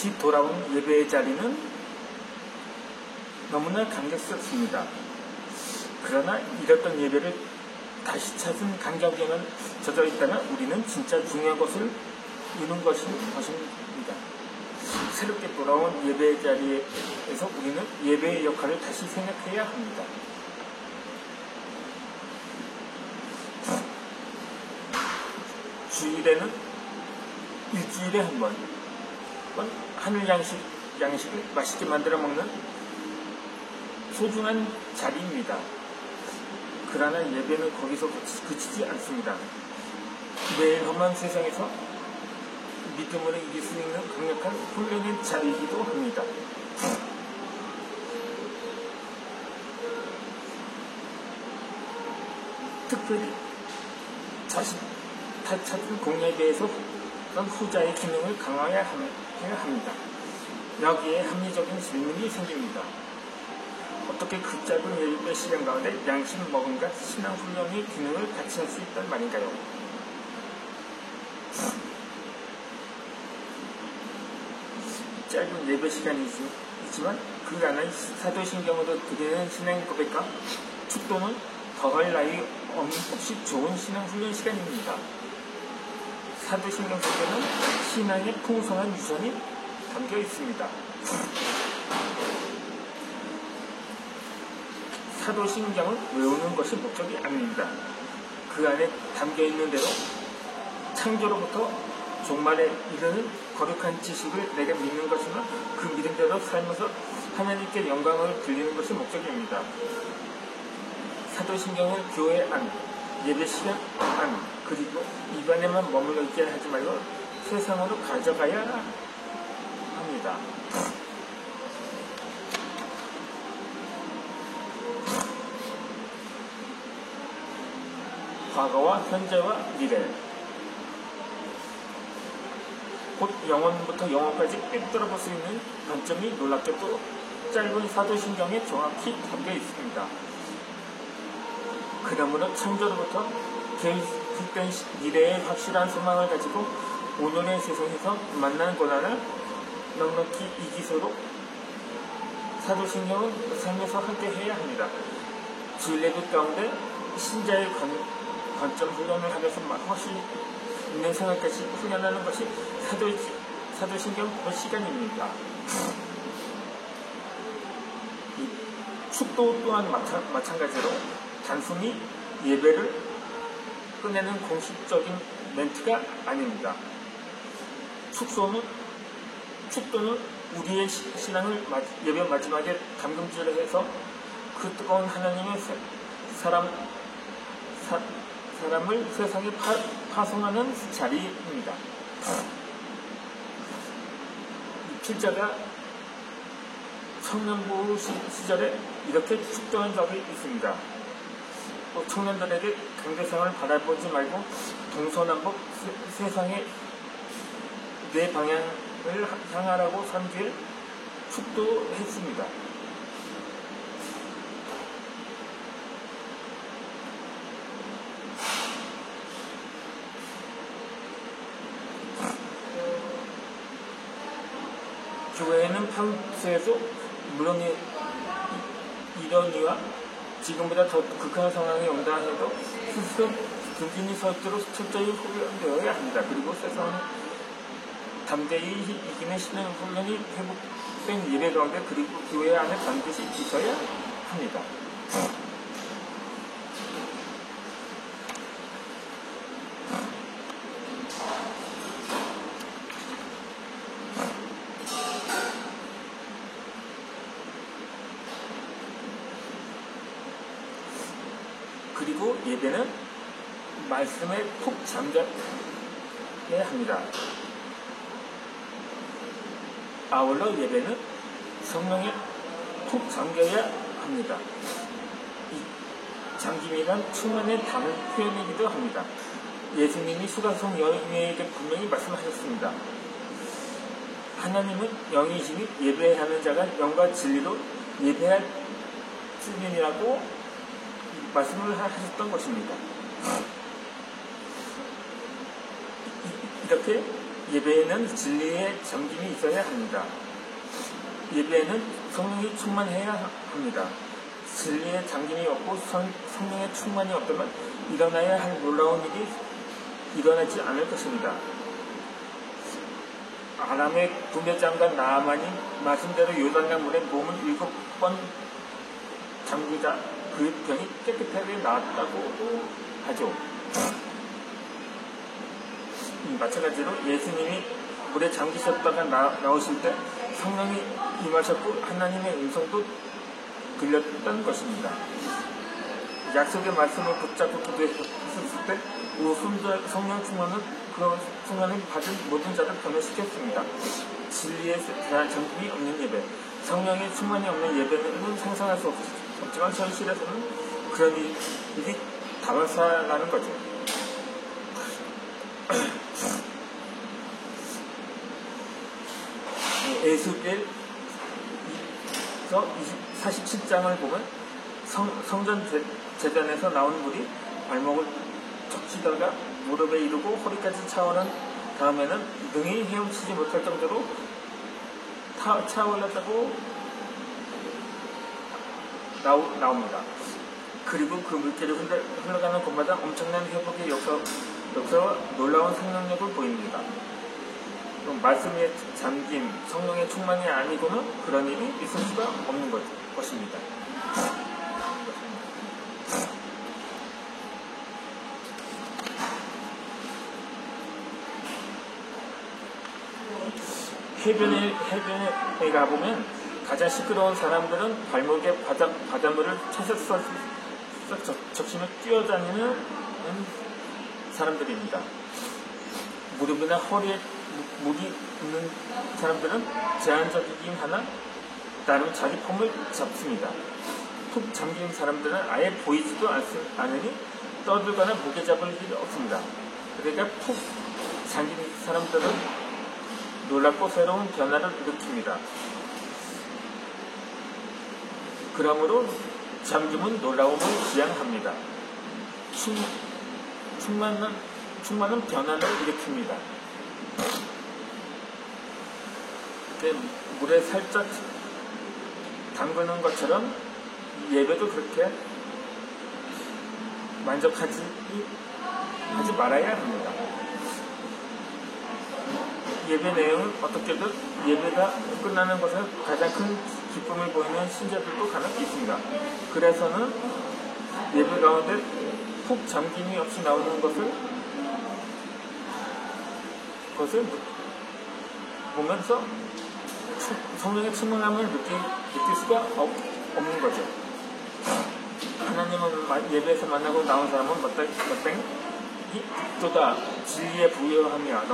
다시 돌아온 예배의 자리는 너무나 감격스럽습니다. 그러나 잃었던 예배를 다시 찾은 감격에만 젖어 있다면 우리는 진짜 중요한 것을 이룬 것입니다. 새롭게 돌아온 예배의 자리에서 우리는 예배의 역할을 다시 생각해야 합니다. 주일에는 일주일에 한 번 하늘 양식을 맛있게 만들어 먹는 소중한 자리입니다. 그러나 예배는 거기서 그치지 않습니다. 매일 험한 세상에서 믿음으로 이길 수 있는 강력한 훈련의 자리이기도 합니다. 특별히 찾은 공예배에서 후자의 기능을 강화해야 합니다. 여기에 합리적인 질문이 생깁니다. 어떻게 그 짧은 예배 시간 가운데 양식 먹음과 신앙 훈련의 기능을 같이 할 수 있단 말인가요? 짧은 예배 시간이지만 그 안에 사도신경으로 드리는 신앙 고백과 축도는 더할 나위 없이 좋은 신앙 훈련 시간입니다. 사도신경 속에는 신앙의 풍성한 유산이 담겨 있습니다. 사도신경을 외우는 것이 목적이 아닙니다. 그 안에 담겨 있는 대로 창조로부터 종말에 이르는 거룩한 지식을 내가 믿는 것이나 그 믿음대로 살면서 하나님께 영광을 돌리는 것이 목적입니다. 사도신경은 교회 안, 예배 시간 안, 그리고 입안에만 머물러 있게 하지 말고 세상으로 가져가야 합니다. 과거와 현재와 미래, 곧 영원부터 영원까지 꿰뚫어 볼 수 있는 관점이 놀랍게도 짧은 사도신경에 정확히 담겨 있습니다. 그러므로 창조로부터 계획된 미래의 확실한 소망을 가지고 오늘의 세상에서 만나는 고난을 넉넉히 이기소록 사도신경은 삶에서 함께 해야 합니다. 주일 예배 가운데 신자의 관점 훈련을 하면서 확실히 있는 생활까지 훈련하는 것이 사도신경 시간입니다. 축도 또한 마찬가지로 단순히 예배를 끝내는 공식적인 멘트가 아닙니다. 축도는 우리의 신앙을 예배 마지막에 담금질을 해서 그 뜨거운 하나님의 사람을 세상에 파송하는 자리입니다. 필자가 청년부 시절에 이렇게 축도한 적이 있습니다. 청년들에게 강대상을 바라보지 말고 동서남북 세상에 내 방향을 향하라고 삼기에 축도했습니다. 교회는 평소에도 물론 이러니와 지금보다 더 극한 상황이 온다 해도 스스로 든든히 서 있도록 철저히 훈련되어야 합니다. 그리고 세상은 담대히 이기는 신앙 훈련이 회복된 예배 가운데 그리고 교회 안에 반드시 있어야 합니다. 그리고 예배는 말씀에 푹 잠겨야 합니다. 아울러 예배는 성령에 푹 잠겨야 합니다. 이 잠김이란 충만의 다른 표현이기도 합니다. 예수님이 수가성 여인에게 분명히 말씀하셨습니다. 하나님은 영이시니 예배하는 자가 영과 진리로 예배할 주님이라고 말씀을 하셨던 것입니다. 이렇게 예배에는 진리의 잠김이 있어야 합니다. 예배에는 성령이 충만해야 합니다. 진리의 잠김이 없고 성령의 충만이 없다면 일어나야 할 놀라운 일이 일어나지 않을 것입니다. 아람의 부매장과 나아만이 말씀대로 요단강 물에 몸을 7번 잠그자 그 병이 깨끗하게 나았다고 하죠. 마찬가지로 예수님이 물에 잠기셨다가 나오실 때 성령이 임하셨고 하나님의 음성도 들렸던 것입니다. 약속의 말씀을 붙잡고 기도했을 때 성령 충만은 그 순간에 받은 모든 자를 변화시켰습니다. 진리에 대한 잠김이 없는 예배, 성령의 충만이 없는 예배는 상상할 수 없지만 현실에서는 그런 일이 다발사라는 거죠. 에스겔서 47장을 보면 성전 제단에서 나온 물이 발목을 적시다가 무릎에 이르고 허리까지 차오른 다음에는 능히 헤엄치지 못할 정도로 차올랐다고 나옵니다. 그리고 그 물길이 흘러가는 곳마다 엄청난 회복의 역사와 놀라운 생명력을 보입니다. 말씀의 잠김, 성령의 충만이 아니고는 그런 일이 있을 수가 없는 것입니다. 해변에 가보면 가장 시끄러운 사람들은 발목에 바닷물을 채서 적시며 뛰어다니는 사람들입니다. 무릎이나 허리에 물이 있는 사람들은 제한적이긴 하나 나름 자기 폼을 잡습니다. 푹 잠긴 사람들은 아예 보이지도 않으니 떠들거나 무게 잡을 일이 없습니다. 그러니까 푹 잠긴 사람들은 놀랍고 새로운 변화를 일으킵니다. 그러므로 잠김은 놀라움을 지향합니다. 충만은 변화를 일으킵니다. 물에 살짝 담그는 것처럼 예배도 그렇게 만족하지 말아야 합니다. 예배 내용은 어떻게든 예배가 끝나는 것에 가장 큰 기쁨을 보이는 신자들도 간혹 있습니다. 그래서는 예배 가운데 푹 잠김이 없이 나오는 것을 보면서 성령의 충만함을 느낄 수가 없는 거죠. 하나님을 예배에서 만나고 나온 사람은 또다 진리에 부여하며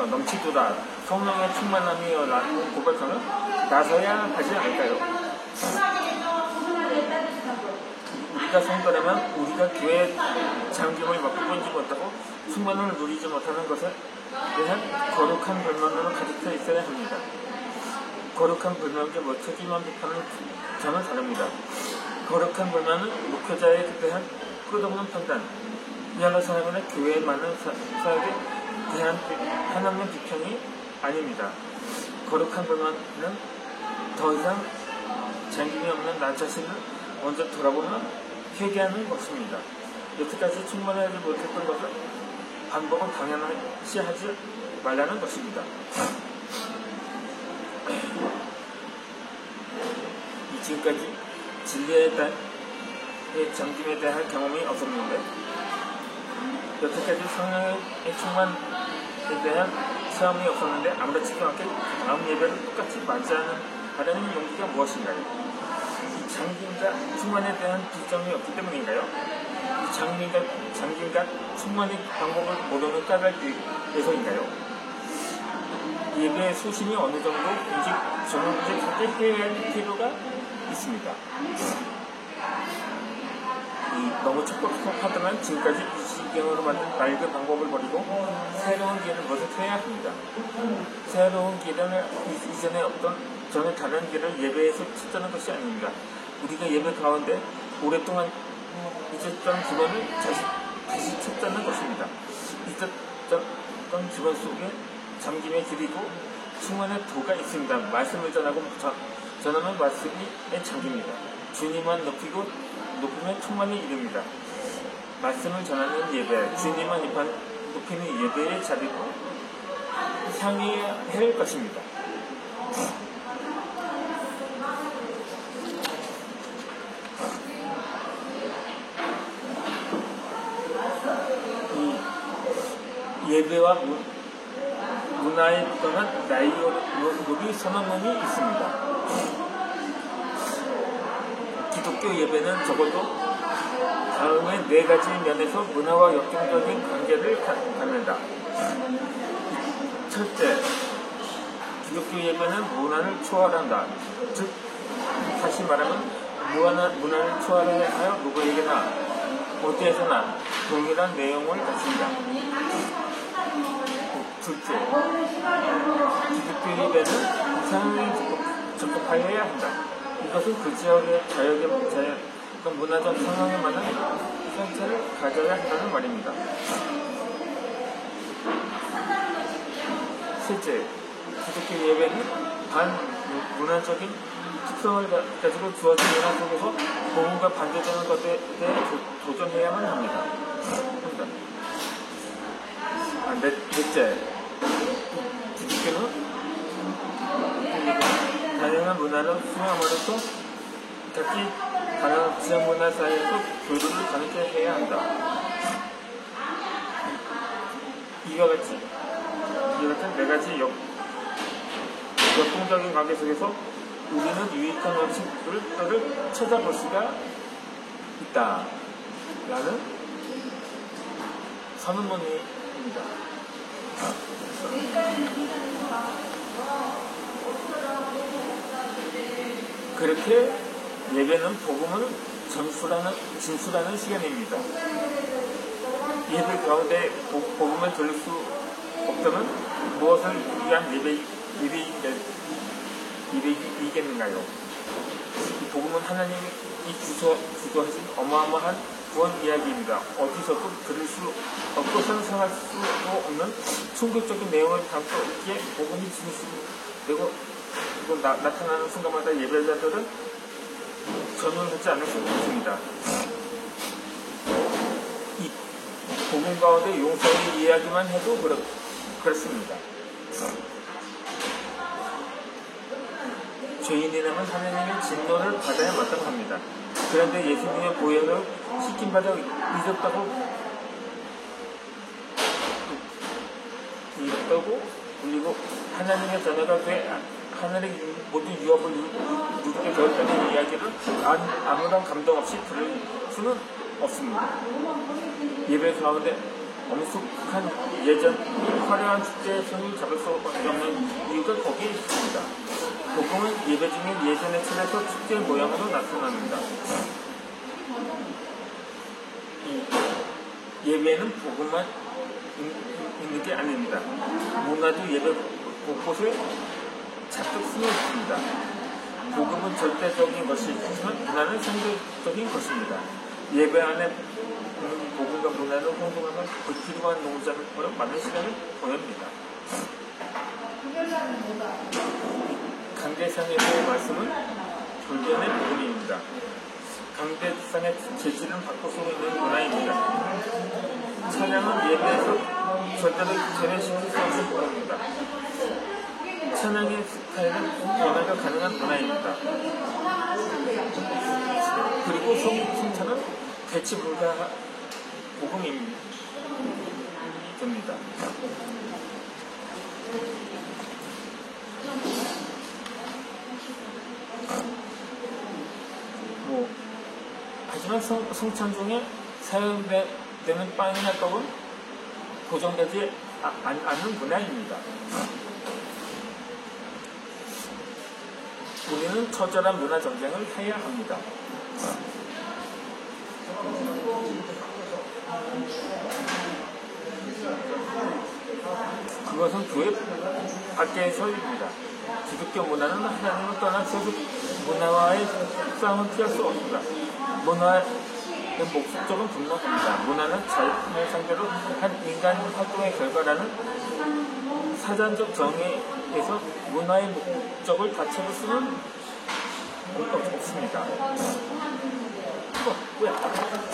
넘치도다 성령의 충만함이여 라는 고백하면 나서야 하지 않을까요? 우리가 성도라면 우리가 교회의 잠김을 맛보지 못하고 충만함을 누리지 못하는 것에 대한 거룩한 불만으로 가득 있어야 합니다. 거룩한 불만과 못하기만 비판은 저는 다릅니다. 거룩한 불만은 목회자에 대한 끝없는 판단, 여러 사람이나 교회에 많은 사람에 대한 하나님의 비평이 아닙니다. 거룩한 불만은 더 이상 잠김이 없는 나 자신을 먼저 돌아보며 회개하는 것입니다. 여태까지 충만하지 못했던 것을 반복은 당연시 하지 말라는 것입니다. 지금까지 진리에 대한 잠김에 대한 경험이 없었는데 여태까지 성령의 충만에 대한 체험이 없었는데 아무렇지도 않게 다음 예배를 똑같이 맞이하려는 용기가 무엇인가요? 이 잠김과 충만에 대한 비점이 없기 때문인가요? 이 잠김과 충만의 방법을 모르는 까닭에서인가요? 예배의 수심이 어느 정도인지 정직하게 해야 할 필요가 있습니다. 너무 척박하다면 지금까지 이 시경으로 만든 낡은 방법을 버리고 새로운 길을 모색해야 합니다. 새로운 길은 이전에 없던 전혀 다른 길을 예배에서 찾자는 것이 아닙니다. 우리가 예배 가운데 오랫동안 잊었던 기본을 다시 찾자는 것입니다. 있었던 기본 속에 잠김의 길이고 충만의 도가 있습니다. 말씀을 전하면 말씀이 잠깁니다. 주님만 높이면 충만이 이릅니다. 말씀을 전하는 예배, 주님만 높이는 예배의 자리로 향해야 할 것입니다. 이 예배와 문화에 관한 나이로비 선언문이 있습니다. 기독교 예배는 적어도 다음의 4가지 면에서 문화와 역동적인 관계를 갖는다. 첫째, 기독교 예배는 문화를 초월한다. 즉, 다시 말하면 문화를 초월하여 누구에게나 어디에서나 동일한 내용을 가진다. 둘째, 기독교 예배는 이상하게 적합하여야 한다. 이것은 그 지역의 문화적 상황에 맞는 형태를 가져야 한다는 말입니다. 셋째, 기독교 예배는 반문화적인 특성을 가지고 주어진 문화 속에서 복음과 반대되는 것에 대해 도전해야만 합니다. 넷째, 기독교는 다양한 문화를 수용함으로써 각기 다양한 지역 문화 사이에서 교류를 가능케 해야 한다. 이와 같은 4가지 역동적인 관계 속에서 우리는 유익한 음식들을 찾아볼 수가 있다. 라는 선언문입니다. 그렇게 예배는 복음을 진술하는 시간입니다. 예배 가운데 복음을 들을 수 없다면 무엇을 위한 예배이겠는가요? 복음은 하나님이 주도하신 어마어마한 구원 이야기입니다. 어디서도 들을 수 없고 상상할 수도 없는 충격적인 내용을 담고 있기에 복음이 진술되고 나타나는 순간마다 예배자들은 전율하지 않을 수 없습니다. 이 복음 가운데 용서의 이야기만 해도 그렇습니다. 죄인이라면 하나님의 진노를 받아야 마땅합니다. 그런데 예수님의 보혈을 시킴받아 잊었다고 울리고 하나님의 자녀가 돼 하늘의 모든 유업을 누리게 되었다는 이야기를 아무런 감동 없이 들을 수는 없습니다. 예배 가운데 엄숙한 예전 화려한 축제의 손을 잡을 수 없는 이유가 거기에 있습니다. 복음은 예배 중에 예전의 틀에서 축제의 모양으로 나타납니다. 예배는 복음만 있는 게 아닙니다. 문화도 예배 곳곳에 잔뜩 숨어 있습니다. 복음은 절대적인 것이지만 문화는 상대적인 것입니다. 예배 안에 복음과 문화를 혼동하면 불필요한 농작으로 많은 시간을 보냅니다. 강대상의 말씀은 불변의 복음입니다. 강대상의 재질은 바꿔 쓰고 있는 문화입니다. 찬양은 예배에서 절대로 제외시킬 수 없는 복음입니다. 찬양의 스타일은 변화가 가능한 문화입니다. 그리고 성찬은 대치 불가한 복음입니다. 하지만 성찬 중에 사용되는 빵이나 떡은 고정되지 않는 문화입니다. 우리는 처절한 문화 전쟁을 해야 합니다. 그것은 교회 밖에서입니다. 기독교 문화는 하나님을 떠난 세속 문화와의 싸움은 피할 수 없습니다. 목적은 분명합니다. 문화는 자연을 상대로 한 인간 활동의 결과라는 사전적 정의에서 문화의 목적을 다채로 쓰는 없습니다. 뭐야?